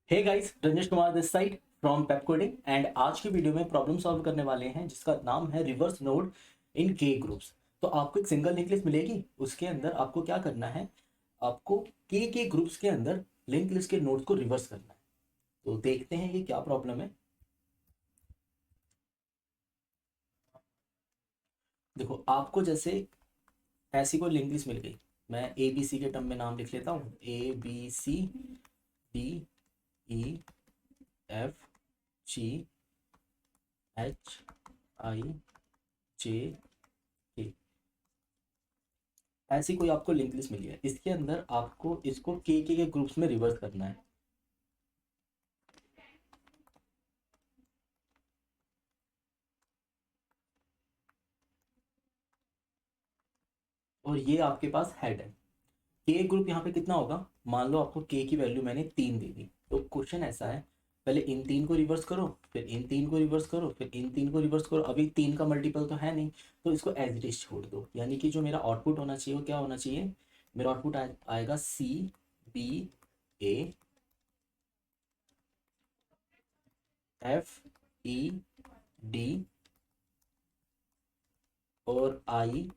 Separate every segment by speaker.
Speaker 1: Hey guys, Ranjan Kumar this side from pep coding and आज की video में प्रॉब्लम सॉल्व करने वाले हैं जिसका नाम है रिवर्स नोड इन के ग्रुप्स। तो आपको एक सिंगल लिंक लिस्ट मिलेगी, उसके अंदर आपको क्या करना है, आपको के ग्रुप्स के अंदर लिंक लिस्ट के नोड्स को रिवर्स करना है। तो देखते हैं ये क्या प्रॉब्लम है। देखो, आपको जैसे ऐसी कोई लिंक लिस्ट मिल गई, मैं ए बी सी के टर्म में नाम लिख लेता हूँ, A B C D E F G H I J K, ऐसी कोई आपको लिंक लिस्ट मिली है। इसके अंदर आपको इसको के ग्रुप्स में रिवर्स करना है। और ये आपके पास हेड है। के ग्रुप यहाँ पे कितना होगा, मान लो आपको के की वैल्यू मैंने 3 दे दी। तो क्वेश्चन ऐसा है, पहले इन 3 को रिवर्स करो, फिर इन 3 को रिवर्स करो, फिर इन 3 को रिवर्स करो। अभी 3 का मल्टीपल तो है नहीं, तो इसको एज इट इज छोड़ दो। यानी कि जो मेरा आउटपुट होना चाहिए वो क्या होना चाहिए, मेरा आउटपुट आएगा C B A F E D और आई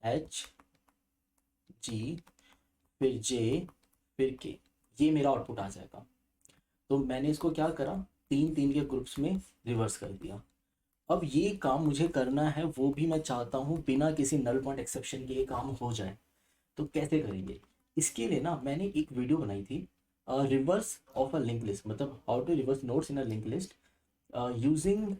Speaker 1: एच जी फिर जे फिर के, ये मेरा आउटपुट आ जाएगा। तो मैंने इसको क्या करा, 3 3 के ग्रुप्स में रिवर्स कर दिया। अब ये काम मुझे करना है, वो भी मैं चाहता हूँ बिना किसी नल पॉइंट एक्सेप्शन के ये काम हो जाए। तो कैसे करेंगे, इसके लिए ना मैंने एक वीडियो बनाई थी, reverse of a link list, मतलब how to reverse notes in a link list using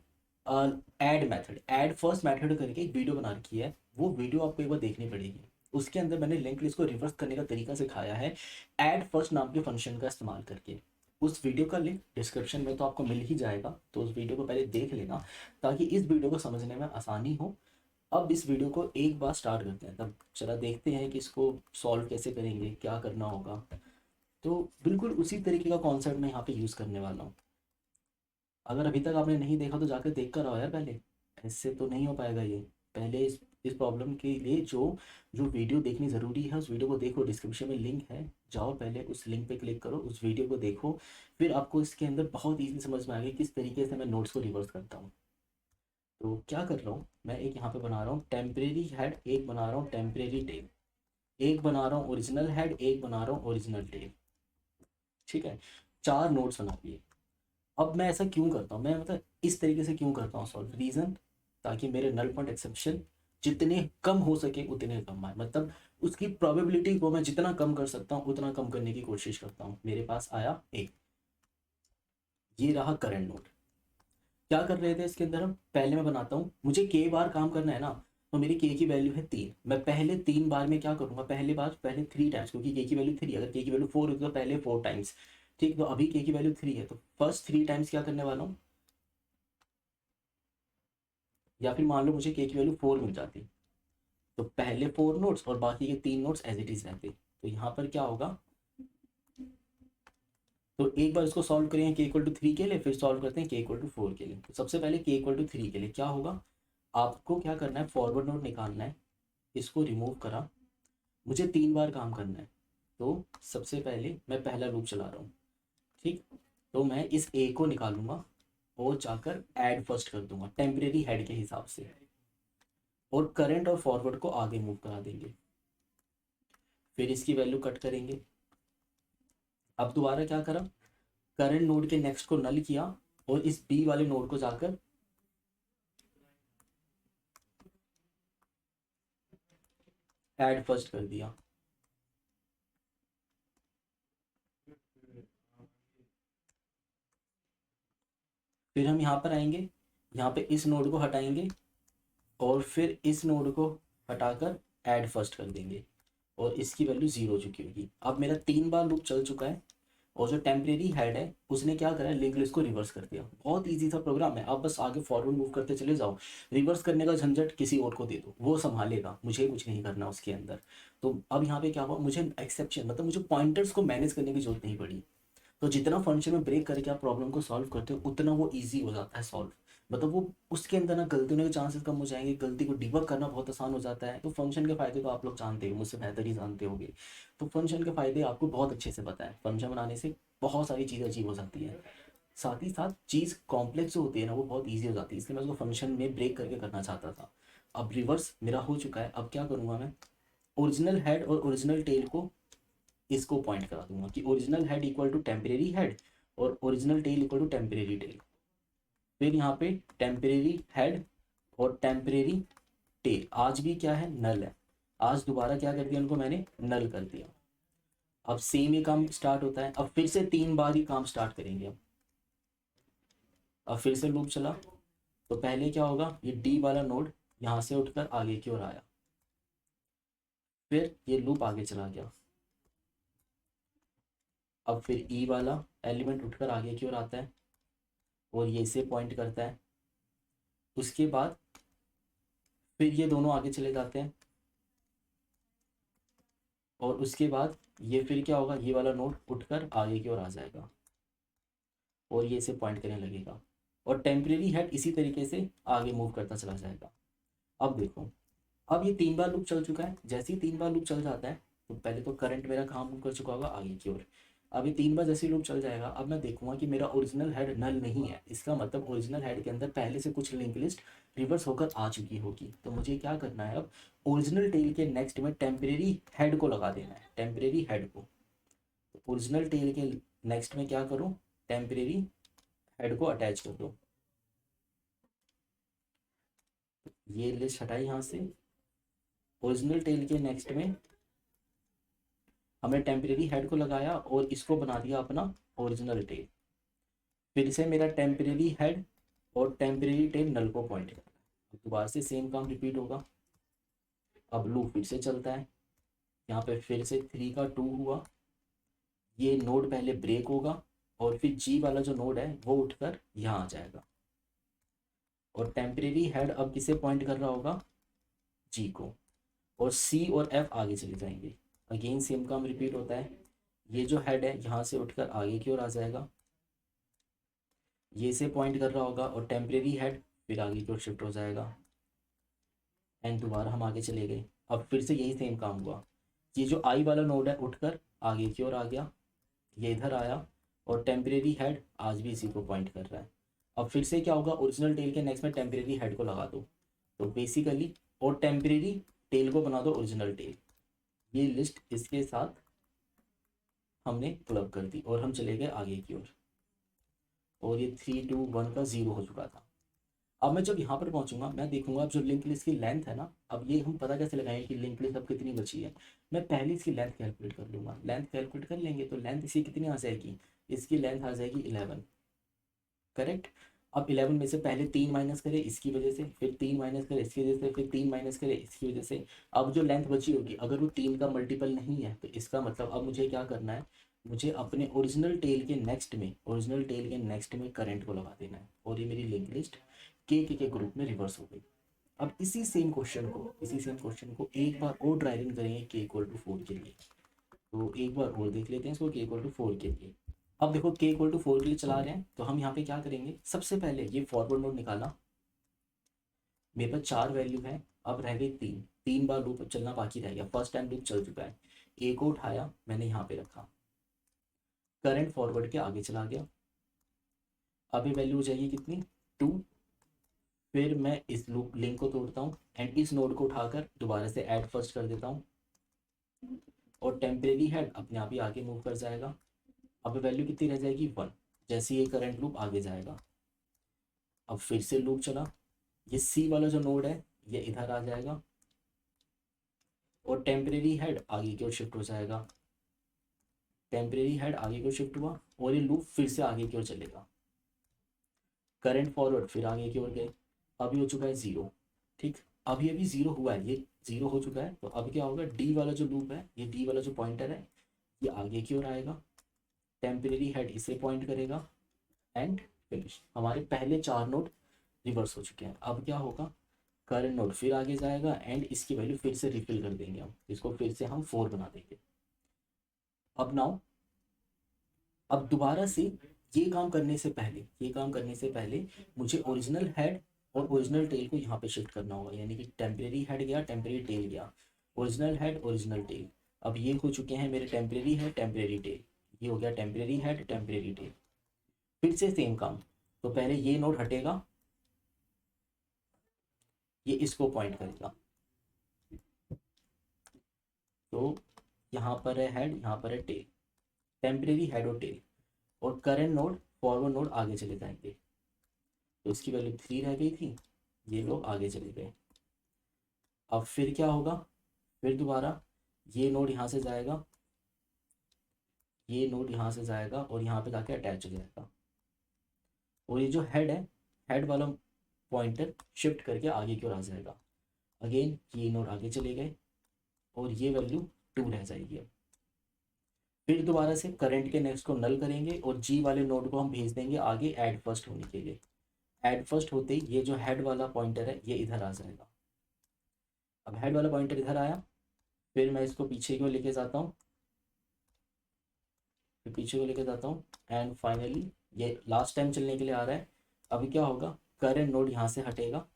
Speaker 1: add method, add first method करके एक वीडियो बना रखी है। वो वीडियो आपको एक बार देखनी पड़ेगी। उसके अंदर मैंने लिंक लिस्ट को रिवर्स करने का तरीका सिखाया है, ऐड फर्स्ट नाम के फंक्शन का इस्तेमाल करके। उस वीडियो का लिंक डिस्क्रिप्शन में तो आपको मिल ही जाएगा, तो उस वीडियो को पहले देख लेना ताकि इस वीडियो को समझने में आसानी हो। अब इस वीडियो को एक बार स्टार्ट करते हैं, तब चला देखते हैं कि इसको सॉल्व कैसे करेंगे, क्या करना होगा। तो बिल्कुल उसी तरीके का कॉन्सेप्ट मैं यहाँ पे यूज़ करने वाला हूँ। अगर अभी तक आपने नहीं देखा तो जाकर देख कर आओ यार पहले, ऐसे तो नहीं हो पाएगा ये। पहले इस प्रॉब्लम के लिए जो जो वीडियो देखनी ज़रूरी है उस वीडियो को देखो, डिस्क्रिप्शन में लिंक है, जाओ पहले उस लिंक पे क्लिक करो, उस वीडियो को देखो। फिर आपको इसके अंदर बहुत ईजी समझ में आएगी किस तरीके से मैं नोट्स को रिवर्स करता हूँ। तो क्या कर रहा हूँ, मैं एक यहाँ पे बना रहा हूँ टेम्परेरी हेड, एक बना रहा हूँ टेम्परेरी टेल, एक बना रहा हूँ ओरिजिनल हेड, एक बना रहा हूँ ओरिजिनल टेल। ठीक है, 4 नोट्स बना लिए। अब मैं ऐसा क्यों करता हूँ, मैं मतलब इस तरीके से क्यों करता हूँ सॉल्व, रीज़न ताकि मेरे नल पॉइंट एक्सेप्शन जितने कम हो सके उतने कम आए। मतलब उसकी प्रोबेबिलिटी को मैं जितना कम कर सकता हूँ उतना कम करने की कोशिश करता हूँ। मेरे पास आया एक, ये रहा करंट नोड। क्या कर रहे थे इसके अंदर हम, पहले मैं बनाता हूँ, मुझे के बार काम करना है ना। तो मेरी के की वैल्यू है 3, मैं पहले 3 बार में क्या करूँगा, पहले बार पहले 3 टाइम्स, क्योंकि के की वैल्यू 3, अगर के की वैल्यू 4 होती तो पहले 4 टाइम्स। ठीक, तो अभी के की वैल्यू 3 है तो फर्स्ट 3 टाइम्स क्या करने वाला हूँ, या फिर मान लो मुझे के की वैल्यू 4 मिल जाती तो पहले 4 नोट्स और बाकी के 3 नोट्स एज इट इज रहते। तो यहाँ पर क्या होगा, तो एक बार इसको सॉल्व करेंगे के इक्वल टू 3 के लिए, फिर सॉल्व करते हैं के इक्वल टू 4 के लिए। तो सबसे पहले के इक्वल टू 3 के लिए क्या होगा, आपको क्या करना है, फॉरवर्ड नोट निकालना है। इसको रिमूव करा, मुझे 3 बार काम करना है। तो सबसे पहले मैं पहला लूप चला रहा हूँ। ठीक, तो मैं इस ए को निकालूंगा और जाकर ऐड फर्स्ट कर दूंगा टेम्परेरी हेड के हिसाब से, और करंट और फॉरवर्ड को आगे मूव करा देंगे। फिर इसकी वैल्यू कट करेंगे। अब दोबारा क्या करा, करंट नोड के नेक्स्ट को नल किया और इस बी वाले नोड को जाकर ऐड फर्स्ट कर दिया। फिर हम यहाँ पर आएंगे, यहाँ पे इस नोड को हटाएंगे और फिर इस नोड को हटाकर ऐड फर्स्ट कर देंगे और इसकी वैल्यू 0 हो चुकी होगी। अब मेरा 3 बार लूप चल चुका है और जो टेम्परेरी हेड है उसने क्या करा, लिंक लिस्ट को रिवर्स कर दिया। बहुत इजी सा प्रोग्राम है, आप बस आगे फॉरवर्ड मूव करते चले जाओ। रिवर्स करने का झंझट किसी और को दे दो, वो संभालेगा, मुझे कुछ नहीं करना उसके अंदर। तो अब यहाँ पे क्या हुआ, मुझे एक्सेप्शन मतलब मुझे पॉइंटर्स को मैनेज करने की जरूरत नहीं पड़ी। तो जितना फंक्शन में ब्रेक करके आप प्रॉब्लम को सॉल्व करते हो उतना वो ईजी हो जाता है सॉल्व। मतलब वो उसके अंदर ना गलती होने के चांसेस कम हो जाएंगे, गलती को डिबग करना बहुत आसान हो जाता है। तो फंक्शन के फायदे तो आप लोग जानते हो, मुझसे बेहतर ही जानते होंगे। तो फंक्शन के फायदे आपको बहुत अच्छे से पता है, फंक्शन बनाने से बहुत सारी चीज़ें अचीव हो जाती है। साथ ही साथ चीज़ कॉम्प्लेक्स जो होती है ना वो बहुत ईजी हो जाती है, इसलिए मैं उसको फंक्शन में ब्रेक करके करना चाहता था। अब रिवर्स मेरा हो चुका है, अब क्या करूँगा मैं, ओरिजिनल हेड और ओरिजिनल टेल को इसको पॉइंट करा दूंगा कि original head equal to temporary head और original tail equal to temporary tail. फिर यहाँ पे टेम्परेरी हेड और टेम्परेरी टेल आज भी क्या है, नल है। आज दोबारा क्या कर दिया, उनको मैंने नल कर दिया। अब सेम ही काम स्टार्ट होता है, अब फिर से 3 बार ही काम स्टार्ट करेंगे। अब फिर से लूप चला, तो पहले क्या होगा, ये डी वाला नोड यहाँ से उठकर आगे की ओर आया, फिर ये लूप आगे चला गया। अब फिर ई वाला एलिमेंट उठकर आगे की ओर आता है और ये से पॉइंट करता है। उसके बाद फिर ये दोनों आगे चले जाते हैं और उसके बाद ये फिर क्या होगा, ये वाला नोड उठकर आगे की ओर आ जाएगा और ये से पॉइंट करने लगेगा और टेम्परेरी हेड इसी तरीके से आगे मूव करता चला जाएगा। अब देखो, अब ये 3 बार लूप चल चुका है। जैसे ही 3 बार लूप चल जाता है तो पहले तो करंट मेरा कहाँ मूव कर चुका होगा, आगे की ओर। अब ये 3 बार जैसे ही लूप चल जाएगा, अब मैं देखूंगा कि मेरा ओरिजिनल हेड नल नहीं है। इसका मतलब ओरिजिनल हेड के अंदर पहले से कुछ लिंक लिस्ट रिवर्स होकर आ चुकी होगी। तो मुझे क्या करना है, अब ओरिजिनल टेल के नेक्स्ट में टेम्परेरी हेड को लगा देना है, टेम्परेरी हेड को। तो ओरिजिनल टेल के नेक्स्ट में क्या करूँ, टेम्परेरी हेड को अटैच कर दो। ये लिस्ट हटाई यहाँ से। ओरिजिनल टेल के नेक्स्ट में हमने टेम्परेरी हेड को लगाया और इसको बना दिया अपना ओरिजिनल टेल। फिर से मेरा टेम्परेरी हेड और टेम्परेरी टेल नल को पॉइंट करता है। दोबारा से सेम काम रिपीट होगा। अब लूप फिर से चलता है, यहाँ पे फिर से 3 का 2 हुआ। ये नोड पहले ब्रेक होगा और फिर जी वाला जो नोड है वो उठकर यहाँ आ जाएगा और टेम्परेरी हेड अब किसे पॉइंट कर रहा होगा, जी को। और सी और एफ आगे चले जाएंगे। अगेन सेम काम रिपीट होता है। ये जो हेड है यहाँ से उठकर आगे की ओर आ जाएगा, ये से पॉइंट कर रहा होगा और टेम्परेरी हेड फिर आगे की ओर शिफ्ट हो जाएगा एंड दोबारा हम आगे चले गए। अब फिर से यही सेम काम हुआ। ये जो आई वाला नोड है उठकर आगे की ओर आ गया, ये इधर आया और टेम्परेरी हेड आज भी इसी को पॉइंट कर रहा है। अब फिर से क्या होगा, ओरिजिनल टेल के नेक्स्ट में टेम्परेरी हेड को लगा दो तो बेसिकली, और टेम्परेरी टेल को बना दो ओरिजिनल टेल। ये लिस्ट इसके साथ हमने क्लब कर दी और हम चले गए आगे की ओर और ये 3 2 1 का 0 हो चुका था। अब मैं जब यहाँ पर पहुँचूंगा मैं देखूंगा अब जो लिंक लिस्ट की लेंथ है ना, अब ये हम पता कैसे लगाएंगे कि लिंक लिस्ट अब कितनी बची है। मैं पहले इसकी लेंथ कैलकुलेट कर लूँगा। लेंथ कैलकुलेट कर लेंगे तो लेंथ इसकी कितनी आ जाएगी, इसकी लेंथ आ जाएगी 11। करेक्ट। अब 11 में से पहले 3 माइनस करें इसकी वजह से, फिर 3 माइनस करें इसकी वजह से, फिर 3 माइनस करें इसकी वजह से। अब जो लेंथ बची होगी अगर वो 3 का मल्टीपल नहीं है तो इसका मतलब अब मुझे क्या करना है, मुझे अपने ओरिजिनल टेल के नेक्स्ट में, ओरिजिनल टेल के नेक्स्ट में करंट को लगा देना है और ये मेरी लिंक लिस्ट के ग्रुप में रिवर्स हो गई। अब इसी सेम क्वेश्चन को, इसी सेम क्वेश्चन को एक बार और ड्राई रन करेंगे के इक्वल टू 4 के लिए। तो एक बार और देख लेते हैं इसको के इक्वल टू 4 के लिए। अब देखो के इक्वल टू 4 के लिए चला रहे हैं तो हम यहाँ पे क्या करेंगे, सबसे पहले ये फॉरवर्ड नोड निकाला। मेरे पास 4 वैल्यू है, अब रह गई 3। 3 बार लूप चलना बाकी रह गया, फर्स्ट टाइम लूप चल चुका है। ए को उठाया मैंने यहाँ पे रखा, करंट फॉरवर्ड के आगे चला गया। अब ये वैल्यू हो जाएगी कितनी, 2। फिर मैं इस लूप लिंक को तोड़ता हूँ एंड इस नोड को उठाकर दोबारा से ऐड फर्स्ट कर देता हूँ और टेम्परेरी हेड अपने आप ही आगे मूव कर जाएगा। अब वैल्यू कितनी रह जाएगी, 1। जैसे ये करंट लूप आगे जाएगा, अब फिर से लूप चला। ये सी वाला जो नोड है ये इधर आ जाएगा और टेम्परेरी हेड आगे की ओर शिफ्ट हो जाएगा। टेम्परेरी हेड आगे की ओर शिफ्ट हुआ और ये लूप फिर से आगे की ओर चलेगा। करंट फॉरवर्ड फिर आगे की ओर गए, अभी हो चुका है 0। ठीक, अभी अभी 0 हुआ है, ये 0 हो चुका है। तो अब क्या होगा, डी वाला जो लूप है, ये डी वाला जो पॉइंटर है ये आगे की ओर आएगा, टेम्परेरी हेड इसे पॉइंट करेगा एंड फिनिश। हमारे पहले 4 नोड रिवर्स हो चुके हैं। अब क्या होगा, करंट नोड फिर आगे जाएगा एंड इसकी वैल्यू फिर से रिफिल कर देंगे हम, इसको फिर से हम 4 बना देंगे। अब नाउ, अब दोबारा से ये काम करने से पहले, ये काम करने से पहले मुझे ओरिजिनल हेड और ओरिजिनल टेल को यहाँ पे शिफ्ट करना होगा। यानी कि टेम्परेरी हेड गया, टेम्परेरी टेल गया, ओरिजिनल हेड, ओरिजिनल टेल। अब ये हो चुके हैं मेरे टेम्परेरी हेड, टेम्परेरी टेल। ये हो गया टेम्परेरी हेड टेम्परेरी टेल। फिर से सेम काम, तो पहले ये नोड हटेगा, ये इसको पॉइंट करेगा, तो यहाँ पर है हेड, यहाँ पर है टेल, टेम्परेरी हेड और टेल। और करंट नोड फॉरवर्ड नोड आगे चले जाएंगे, तो इसकी वैल्यू 3 रह गई थी, ये लोग आगे चले गए। अब फिर क्या होगा, फिर दोबारा ये नोड यहाँ से जाएगा, ये नोड यहाँ से जाएगा और यहाँ पे जाके अटैच हो जाएगा। और ये जो हेड है, हेड वाला पॉइंटर शिफ्ट करके आगे की ओर आ जाएगा। अगेन ये नोड आगे चले गए और ये वैल्यू 2 रह जाएगी। अब फिर दोबारा से करंट के नेक्स्ट को नल करेंगे और जी वाले नोड को हम भेज देंगे आगे ऐड फर्स्ट होने के लिए। ऐड फर्स्ट होते ही ये जो हेड वाला पॉइंटर है ये इधर आ जाएगा। अब हेड वाला पॉइंटर इधर आया, फिर मैं इसको पीछे की ओर लेके जाता हूँ, फिर पीछे को लेके जाता हूँ एंड फाइनली ये लास्ट टाइम चलने के लिए आ रहा है। अभी क्या होगा, करंट नोड यहाँ से हटेगा,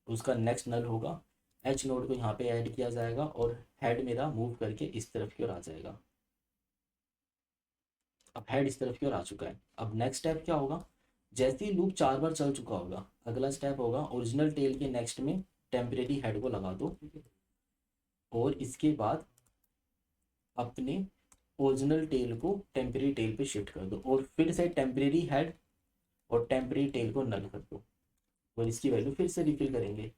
Speaker 1: उसका नेक्स्ट नल होगा, एच नोड को यहाँ पे ऐड किया जाएगा और हेड मेरा मूव करके इस तरफ की ओर आ जाएगा। अब हेड इस तरफ की ओर आ चुका है। अब नेक्स्ट स्टेप क्या होगा, जैसे ही लूप 4 बार चल चुका होगा, अगला स्टेप होगा ओरिजिनल टेल के नेक्स्ट में टेम्परेरी हेड को लगा दो और इसके बाद अपने ओरिजिनल टेल को टेम्परेरी टेल पे शिफ्ट कर दो और फिर से टेम्परेरी हेड और टेम्परेरी टेल को नल कर दो और इसकी वैल्यू फिर से रिफिल करेंगे।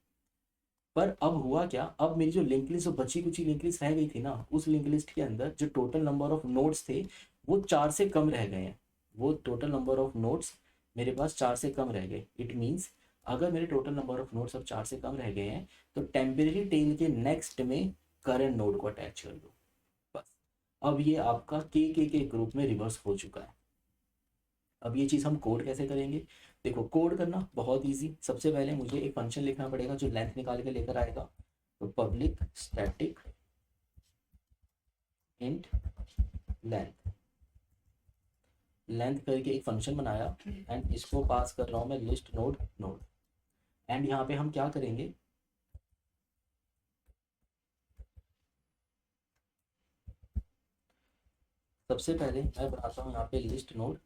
Speaker 1: पर अब हुआ क्या, अब मेरी जो लिंक लिस्ट, जो बची कुची लिंक लिस्ट रह गई थी ना, उस लिंक लिस्ट के अंदर जो टोटल नंबर ऑफ नोड्स थे वो 4 से कम रह गए हैं। वो टोटल नंबर ऑफ नोड्स मेरे पास 4 से कम रह गए। इट मीन्स अगर मेरे टोटल नंबर ऑफ नोड्स अब 4 से कम रह गए हैं तो टेम्परेरी टेल के नेक्स्ट में करंट नोड को अटैच कर दो। बस अब ये आपका के ग्रुप में रिवर्स हो चुका है। अब ये चीज़ हम कोड कैसे करेंगे, देखो कोड करना बहुत इजी। सबसे पहले मुझे एक फंक्शन लिखना पड़ेगा जो लेंथ निकाल के लेकर आएगा। तो public static int length, length करके एक फंक्शन बनाया एंड इसको पास कर रहा हूँ मैं लिस्ट नोड नोड। एंड यहाँ पे हम क्या करेंगे, सबसे पहले मैं बनाता हूँ यहाँ पे list node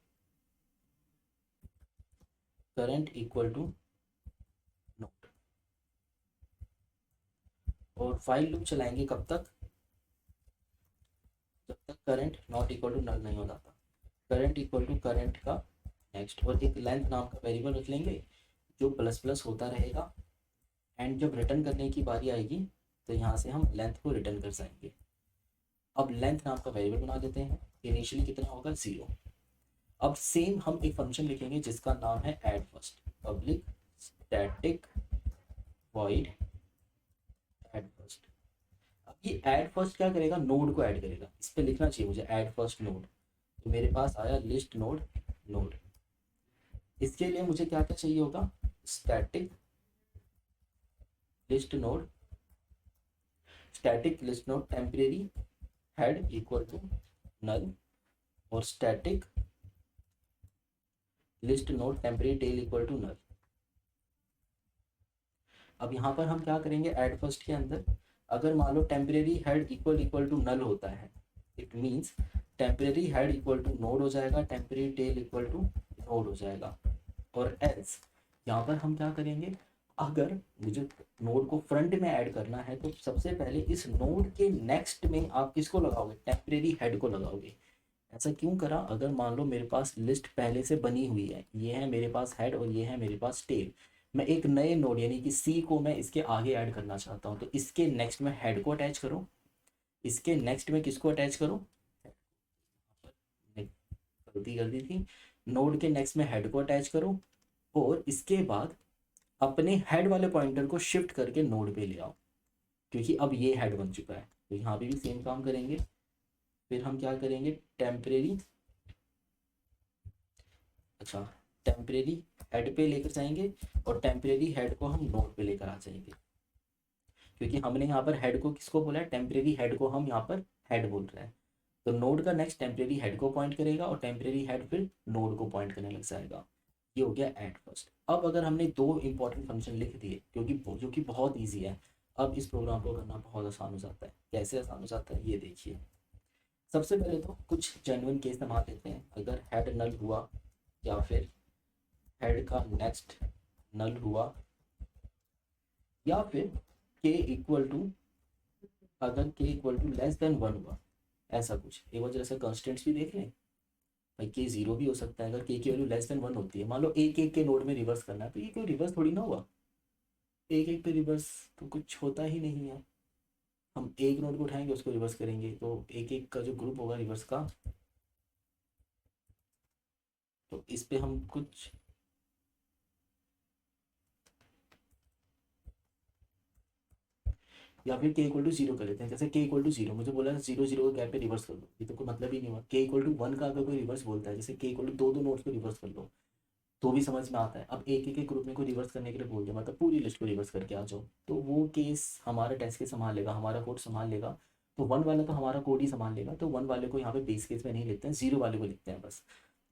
Speaker 1: current equal to node और फाइल लूप चलाएंगे कब तक, जब तक current not equal to null नहीं हो जाता। करंट इक्वल टू करंट का नेक्स्ट और एक लेंथ नाम का वेरिएबल रख लेंगे जो प्लस प्लस होता रहेगा। एंड जब रिटर्न करने की बारी आएगी तो यहाँ से हम लेंथ को रिटर्न कर जाएंगे। अब लेंथ नाम का वेरिएबल बना देते हैं, इनिशियली कितना होगा 0। अब सेम हम एक फंक्शन लिखेंगे जिसका नाम है add first, public static void add first. अब ये ऐड फर्स्ट क्या करेगा, नोड को ऐड करेगा। इस पे लिखना चाहिए मुझे ऐड फर्स्ट नोड, तो मेरे पास आया लिस्ट नोड नोड। इसके लिए मुझे क्या क्या चाहिए होगा, static list node, static list node temporary head equal to null और static list node temporary tail equal to null. अब यहाँ पर हम क्या करेंगे, ऐड फर्स्ट के अंदर अगर मान लो temporary head equal to null होता है, it means temporary head equal to node हो जाएगा, temporary tail equal to node हो जाएगा। और एल्स यहाँ पर हम क्या करेंगे, अगर मुझे नोड को फ्रंट में ऐड करना है तो सबसे पहले इस नोड के नेक्स्ट में आप किसको लगाओगे, टेम्परेरी हेड को लगाओगे। ऐसा क्यों करा, अगर मान लो मेरे पास लिस्ट पहले से बनी हुई है, ये है मेरे पास हेड और ये है मेरे पास टेल, मैं एक नए नोड यानी कि सी को मैं इसके आगे ऐड करना चाहता हूँ, तो इसके नेक्स्ट में हेड को अटैच करो, इसके नेक्स्ट में किसको अटैच करो, गलती कर दी थी, नोड के नेक्स्ट में हेड को अटैच करो और इसके बाद अपने हेड वाले पॉइंटर को शिफ्ट करके नोड पे ले आओ, क्योंकि अब ये हेड बन चुका है। तो यहाँ पे भी सेम काम करेंगे। फिर हम क्या करेंगे, टेम्परेरी, अच्छा टेम्परेरी हेड पे लेकर जाएंगे और टेम्परेरी हेड को हम नोड पे लेकर आ जाएंगे, क्योंकि हमने यहाँ पर हेड को किसको बोला है, टेम्परेरी हेड को हम यहाँ पर हेड बोल रहे हैं। तो नोड का नेक्स्ट टेम्परेरी हेड को पॉइंट करेगा और टेम्परेरी हेड फिर नोड को पॉइंट करने लग जाएगा। ये हो गया एट फर्स्ट। अब अगर हमने 2 इंपॉर्टेंट फंक्शन लिख दिए क्योंकि जो कि बहुत ईजी है, अब इस प्रोग्राम को करना बहुत आसान हो जाता है। कैसे आसान हो जाता है ये देखिए। सबसे पहले तो कुछ जेन्युइन केस मान लेते हैं, अगर हेड नल हुआ या फिर हेड का नेक्स्ट नल हुआ या फिर के इक्वल टू, अगर K equal to less than one हुआ, ऐसा कुछ एक बार जैसे कंस्टेंट्स भी देख लें भाई, के जीरो भी हो सकता है अगर के की वैल्यू लेस देन वन होती है। मान लो एक एक के नोड में रिवर्स करना है तो ये कोई रिवर्स थोड़ी ना हुआ, एक एक पे रिवर्स तो कुछ होता ही नहीं है। हम एक नोड को उठाएंगे उसको रिवर्स करेंगे तो एक एक का जो ग्रुप होगा रिवर्स का, तो इस पे हम कुछ या फिर के इक्वल टू जीरो कर लेते हैं। जैसे के इक्वल टू जीरो मुझे बोला जीरो जीरो के गैप पे रिवर्स कर दो, ये तो कोई मतलब ही नहीं हुआ। के इक्वल टू वन का अगर कोई रिवर्स बोलता है, जैसे के इक्वल टू दो दो नोट्स को रिवर्स कर लो, तो भी समझ में आता है। अब एक एक ग्रुप में को रिवर्स करने के लिए बोल दिया मतलब पूरी लिस्ट को रिवर्स करके आ जाओ, तो वो केस हमारा टेस्ट केस संभाल लेगा, हमारा कोड संभाल लेगा। तो वन वाला तो हमारा कोड ही संभाल लेगा, तो वन वाले को यहाँ पे बेस केस में नहीं लिखते हैं, जीरो वाले को लिखते हैं बस।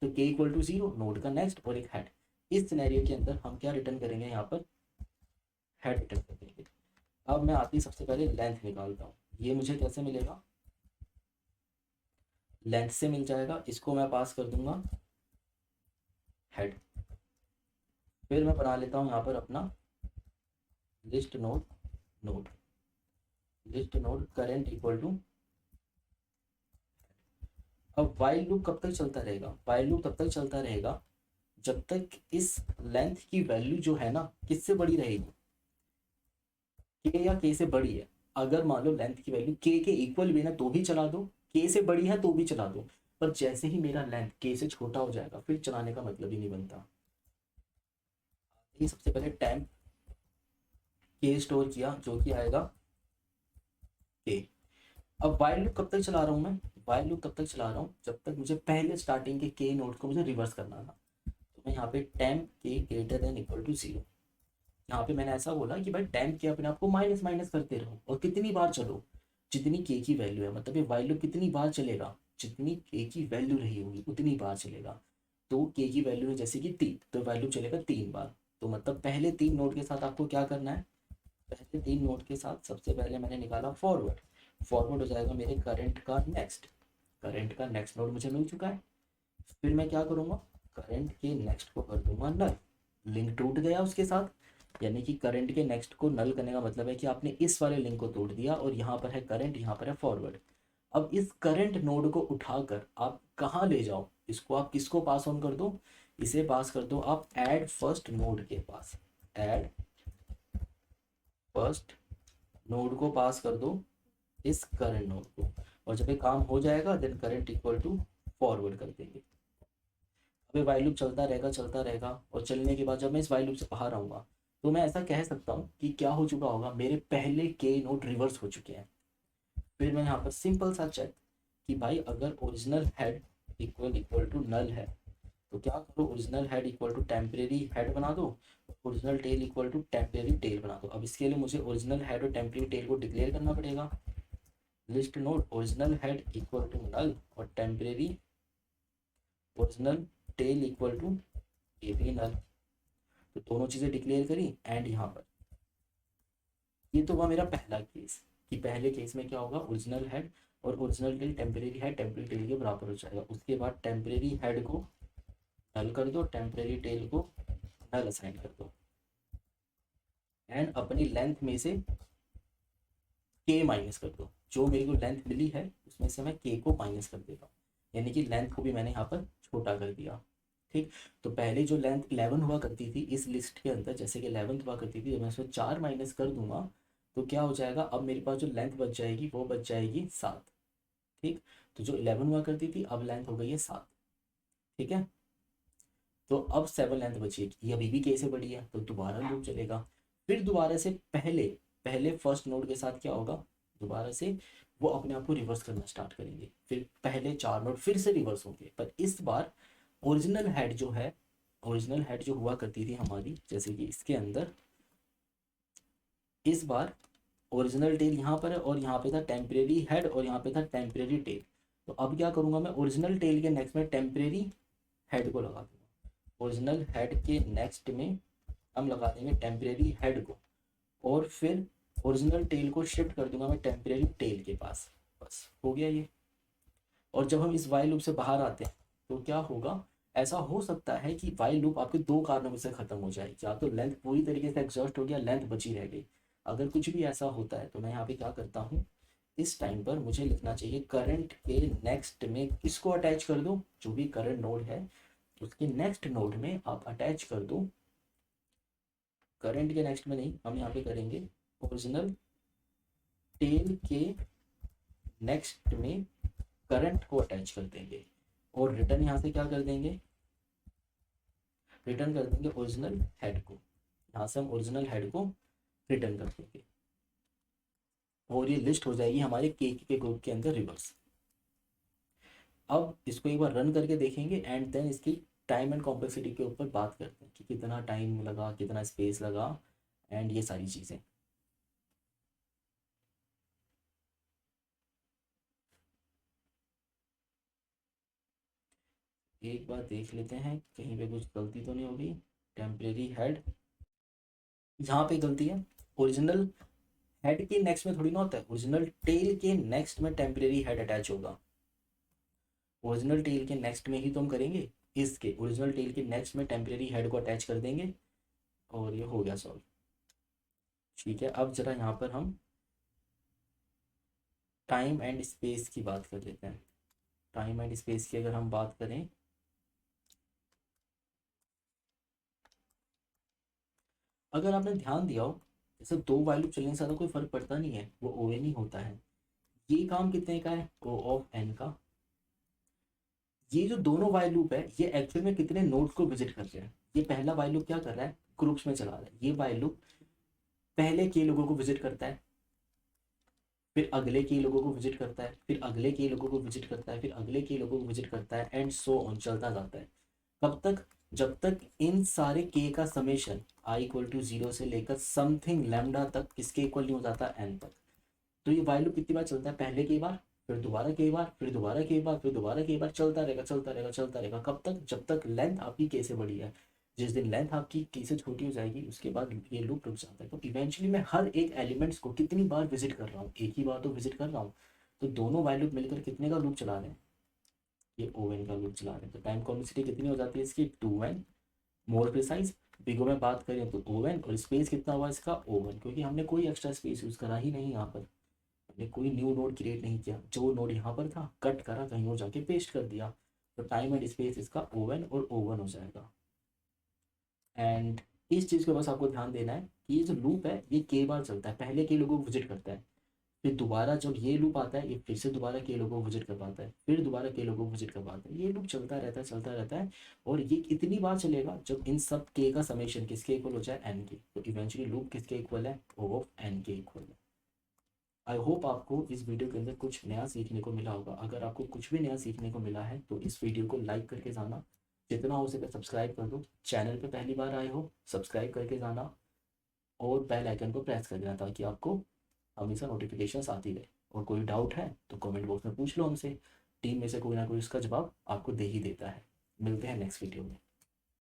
Speaker 1: तो के इक्वल टू जीरो, नोड का नेक्स्ट और एक हेड। इस सिनेरियो के अंदर हम क्या रिटर्न करेंगे, यहाँ पर हेड रिटर्न करेंगे। अब मैं आती सबसे पहले लेंथ निकालता हूँ, ये मुझे कैसे मिलेगा, लेंथ से मिल जाएगा, इसको मैं पास कर दूंगा हेड। फिर मैं बना लेता हूँ यहाँ पर अपना list node, node list node current equal to. अब वाइल लूप कब तक चलता रहेगा, वाइल लूप तब तक चलता रहेगा जब तक इस लेंथ की वैल्यू जो है ना किससे बड़ी रहेगी, के या के से बड़ी है। अगर मान लो लेंथ की वैल्यू के इक्वल भी है ना तो भी चला दो, के से बड़ी है तो भी चला दो, पर जैसे ही मेरा लेंथ के से छोटा हो जाएगा फिर चलाने का मतलब ही नहीं बनता। ये सबसे पहले टाइम के स्टोर किया जो कि आएगा के। अब वाइल लूप कब तक चला रहा हूँ मैं, वाइल लूप तब तक चला रहा हूँ जब तक मुझे पहले स्टार्टिंग के नोड को मुझे रिवर्स करना था। तो मैं यहाँ पे टाइम के greater than equal to zero, यहाँ पे मैंने ऐसा बोला कि भाई टाइम के अपने आप को माइनस माइनस करते रहो और कितनी बार चलो, जितनी के की वैल्यू है, मतलब ये वाइल लूप कितनी बार चलेगा, जितनी के की वैल्यू रही होगी उतनी बार चलेगा। तो के की वैल्यू है जैसे कि तीन, तो वैल्यू चलेगा तीन बार। तो मतलब पहले तीन नोड के साथ आपको क्या करना है, पहले तीन नोड के साथ सबसे पहले मैंने निकाला फॉरवर्ड, फॉरवर्ड हो जाएगा मेरे करंट का नेक्स्ट, करंट का नेक्स्ट नोड मुझे मिल चुका है। फिर मैं क्या करूँगा, करंट के नेक्स्ट को कर दूंगा नल, लिंक टूट गया उसके साथ। यानी कि करंट के नेक्स्ट को नल करने का मतलब है कि आपने इस वाले लिंक को तोड़ दिया और यहाँ पर है करंट, यहाँ पर है फॉरवर्ड। अब इस करंट नोड को उठाकर आप कहाँ ले जाओ, इसको आप किसको पास ऑन कर दो, इसे पास कर दो आप ऐड फर्स्ट नोड के पास, ऐड फर्स्ट नोड को पास कर दो इस करंट नोड को, और जब ये काम हो जाएगा then current equal to forward कर देंगे। अब ये वाइल लूप चलता रहेगा चलता रहेगा, और चलने के बाद जब मैं इस वाइल लूप से बाहर आऊँगा तो मैं ऐसा कह सकता हूँ कि क्या हो चुका होगा, मेरे पहले के नोड रिवर्स हो चुके हैं। फिर मैं यहाँ पर सिंपल सा चेक कि भाई अगर original head equal equal to null है तो क्या करो, original head equal to temporary head बना दो, original tail equal to temporary tail बना दो। अब इसके लिए मुझे ओरिजिनल हेड और टेम्परेरी टेल को डिक्लेयर करना पड़ेगा। List node original head equal to null और temporary original tail equal to a भी नल, तो दोनों चीज़ें डिक्लेयर करी। एंड यहाँ पर ये तो हुआ मेरा पहला केस, कि पहले केस में क्या होगा, ओरिजिनल हेड और original tail temporary head temporary tail के बराबर हो जाएगा। उसके बाद टेम्परेरी हेड को नल कर दो, टेम्परेरी टेल को नल असाइन कर दो, एंड अपनी लेंथ में से के माइनस कर दो, जो मेरे को लेंथ मिली है उसमें से मैं के को माइनस कर देता हूँ, यानी कि लेंथ को भी मैंने यहाँ पर छोटा कर दिया। ठीक, तो पहले जो लेंथ 11 हुआ करती थी इस लिस्ट के अंदर, जैसे कि 11 हुआ करती थी, जब मैं उसमें 4 माइनस कर दूंगा तो क्या हो जाएगा, अब मेरे पास जो लेंथ बच जाएगी वो बच जाएगी 7। ठीक, तो जो 11 हुआ करती थी अब लेंथ हो गई है 7। ठीक है, तो अब 7 लेंथ बचेगी, ये अभी भी के से बड़ी है तो दोबारा लूप चलेगा। फिर दोबारा से पहले पहले फर्स्ट नोड के साथ क्या होगा, दोबारा से वो अपने आप को रिवर्स करना स्टार्ट करेंगे, फिर पहले 4 नोड फिर से रिवर्स होंगे, पर इस बार ओरिजिनल हेड जो है, ओरिजिनल हेड जो हुआ करती थी हमारी जैसे कि इसके अंदर, इस बार ओरिजिनल टेल यहाँ पर है और यहाँ पे था टेम्परेरी हेड और यहाँ पे था टेम्परेरी टेल। तो अब क्या करूँगा मैं, ओरिजिनल टेल के नेक्स्ट में टेम्परेरी हेड को लगा दूंगा, ओरिजिनल हेड के नेक्स्ट में हम लगा देंगे टेम्परेरी हेड को, और फिर ओरिजिनल टेल को शिफ्ट कर दूंगा मैं टेम्परेरी टेल के पास। बस हो गया ये। और जब हम इस वाइल लूप से बाहर आते हैं तो क्या होगा, ऐसा हो सकता है कि वाइल लूप आपके दो कारणों से खत्म हो जाए, या तो लेंथ पूरी तरीके से एग्जॉस्ट हो गया, लेंथ बची रह गई। अगर कुछ भी ऐसा होता है तो मैं यहाँ पे क्या करता हूँ, इस टाइम पर मुझे लिखना चाहिए करंट के नेक्स्ट में किसको अटैच कर दो, जो भी करंट नोड है उसके नेक्स्ट नोड में आप अटैच कर दो, करंट के नेक्स्ट में नहीं, हम यहाँ पे करेंगे ओरिजिनल टेल के नेक्स्ट में करंट को अटैच कर देंगे, और रिटर्न यहाँ से क्या कर देंगे, रिटर्न कर देंगे ओरिजिनल हेड को। यहाँ से हम ओरिजिनल हेड को रिटर्न कर देंगे और ये लिस्ट हो जाएगी हमारे के ग्रुप के अंदर रिवर्स। अब इसको एक बार रन करके देखेंगे एंड देन इसकी टाइम एंड कॉम्प्लेक्सिटी के ऊपर बात करते हैं कि कितना टाइम लगा, कितना स्पेस लगा एंड ये सारी चीज़ें। एक बार देख लेते हैं कहीं पे कुछ गलती तो नहीं होगी। टेम्परेरी हेड, यहाँ पे गलती है, ओरिजिनल हेड के नेक्स्ट में थोड़ी ना होता है, ओरिजिनल टेल के नेक्स्ट में टेम्परेरी हेड अटैच होगा। ओरिजिनल टेल के नेक्स्ट में ही तो हम करेंगे, इसके ओरिजिनल टेल के नेक्स्ट में टेम्परेरी हेड को अटैच कर देंगे और ये हो गया सॉल्व। ठीक है, अब जरा यहाँ पर हम टाइम एंड स्पेस की बात कर लेते हैं। टाइम एंड स्पेस की अगर हम बात करें, अगर आपने ध्यान दिया हो, जैसे दो वाइल लूप चलने से ज़्यादा कोई फर्क पड़ता नहीं है, वो ओ एन ही होता है। ये काम कितने का है, ओ ऑफ एन का। ये जो दोनों वाइल लूप है ये एक्चुअल में कितने नोड्स को विजिट कर रहे हैं, ये पहला वाइल लूप क्या कर रहा है, ग्रुप्स में चला रहा है। ये वाइल लूप पहले के लोगों को विजिट करता है, फिर अगले के लोगों को विजिट करता है, फिर अगले के लोगों को विजिट करता है, फिर अगले के लोगों को विजिट करता है एंड सो ऑन चलता जाता है। कब तक, जब तक इन सारे के का summation I equal to zero से लेकर समथिंग लैम्डा तक किसके इक्वल नहीं हो जाता, एन तक। तो ये वाइल लूप कितनी बार चलता है, पहले कई बार, फिर दोबारा कई बार, फिर दोबारा कई बार, फिर दोबारा कई बार, चलता रहेगा चलता रहेगा चलता रहेगा। कब तक, जब तक लेंथ आपकी के से बड़ी है। जिस दिन लेंथ आपकी के से छोटी हो जाएगी उसके बाद ये लूप रुक जाता है। तो इवेंचुअली मैं हर एक एलिमेंट्स को कितनी बार विजिट कर रहा हूँ, एक ही बार तो विजिट कर रहा हूँ। तो दोनों वाइल लूप मिलकर कितने का लूप चला रहे हैं, ये ओ एन का लूप चला रहे हैं। तो टाइम कॉम्प्लेक्सिटी कितनी हो जाती है इसकी, 2n। मोर प्रिसाइज बिगो में बात करें तो ओ एन, और स्पेस कितना हुआ इसका, ओ वन, क्योंकि हमने कोई एक्स्ट्रा स्पेस यूज़ करा ही नहीं यहाँ पर, हमने कोई न्यू नोड क्रिएट नहीं किया। जो नोड यहाँ पर था कट करा कहीं और जाके पेस्ट कर दिया। तो टाइम एंड स्पेस इसका ओ एन और ओ वन हो जाएगा। एंड इस चीज़ को बस आपको ध्यान देना है कि ये जो लूप है ये के बार चलता है, पहले के लोगों को विजिट करता है, फिर दोबारा जब ये लूप आता है ये फिर से दोबारा के लोगों को विजिट कर पाता है, फिर दोबारा के लोगों को विजिट कर पाता है। ये लूप चलता रहता है चलता रहता है। और ये इतनी बार चलेगा जब इन सब के का समेशन किसके इक्वल हो जाए, एन के। तो इवेंचुअली लूप किसके इक्वल है, ओ ऑफ एन के इक्वल है। आई होप आपको इस वीडियो के अंदर कुछ नया सीखने को मिला होगा। अगर आपको कुछ भी नया सीखने को मिला है तो इस वीडियो को लाइक करके जाना, जितना हो सके सब्सक्राइब कर दो। चैनल पे पहली बार आए हो सब्सक्राइब करके जाना और बेल आइकन को प्रेस कर देना ताकि आपको हमेशा नोटिफिकेशन आती रहे। और कोई डाउट है तो कमेंट बॉक्स में पूछ लो हमसे, टीम में से कोई ना कोई इसका जवाब आपको दे ही देता है। मिलते हैं नेक्स्ट वीडियो में।